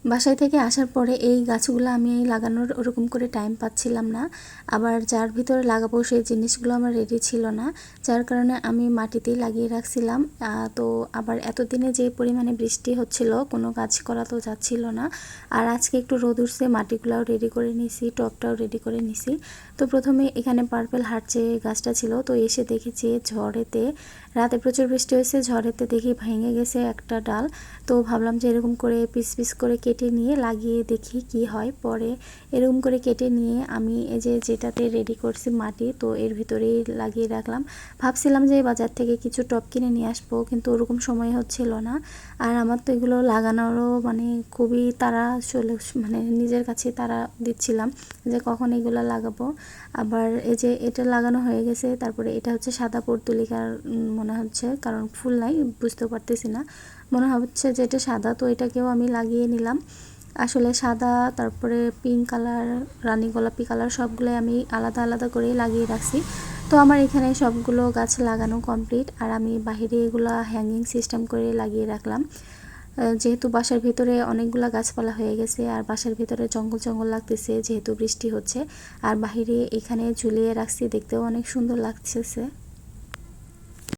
বাসায় থেকে আসার পরে এই গাছগুলো আমি লাগানোর ওরকম করে টাইম পাচ্ছিলাম না, আবার যার ভিতরে লাগাবো সেই জিনিসগুলো আমার রেডি ছিল না, যার কারণে আমি মাটিতেই লাগিয়ে রাখছিলাম। তো আবার এতদিনে যে পরিমাণে বৃষ্টি হচ্ছিল কোনো কাজ করা তো যাচ্ছিল না। আর আজকে একটু রোদ উঠছে, মাটিগুলোও রেডি করে নিছি, টবটাও রেডি করে নিছি। তো প্রথমে এখানে পার্পেল হার্ট যে গাছটা ছিল, তো এসে দেখেছি ঝড়েতে, রাতে প্রচুর বৃষ্টি হয়েছে, ঝড়েতে দেখি ভেঙে গেছে একটা ডাল। তো ভাবলাম যে এরকম করে পিস পিস করে কেটে নিয়ে লাগিয়ে দেখি কি হয়। পরে এরকম করে কেটে নিয়ে আমি এই যে যেটাতে রেডি করছি মাটি, তো এর ভিতরেই লাগিয়ে রাখলাম। ভাবছিলাম যে বাজার থেকে কিছু টব কিনে নিয়ে আসবো, কিন্তু ওরকম সময় হচ্ছিল না। আর আমার তো এগুলো লাগানোরও মানে খুবই তাড়া চলে, মানে নিজের কাছে তাড়া দিচ্ছিলাম যে কখন এগুলো লাগাবো। আবার এই যে এটা লাগানো হয়ে গেছে, তারপরে এটা হচ্ছে সাদা পর্তুলিকার মনে হচ্ছে, কারণ ফুল নাই বুঝতে পারতেছি না, মনে হচ্ছে যে এটা সাদা। তো এটাকেও আমি লাগিয়ে নিলাম। আসলে সাদা, তারপরে পিঙ্ক কালার, রানী গোলাপি কালার সবগুলোই আমি আলাদা আলাদা করেই লাগিয়ে রাখছি। তো আমার এখানে সবগুলো গাছ লাগানো কমপ্লিট, আর আমি বাহিরে এগুলো হ্যাঙ্গিং সিস্টেম করে লাগিয়ে রাখলাম। যেহেতু বাসার ভিতরে অনেকগুলো গাছপালা হয়ে গেছে, আর বাসার ভিতরে জঙ্গল জঙ্গল লাগতেছে যেহেতু বৃষ্টি হচ্ছে, আর বাহিরে এখানে ঝুলিয়ে রাখছি, দেখতেও অনেক সুন্দর লাগতেছে।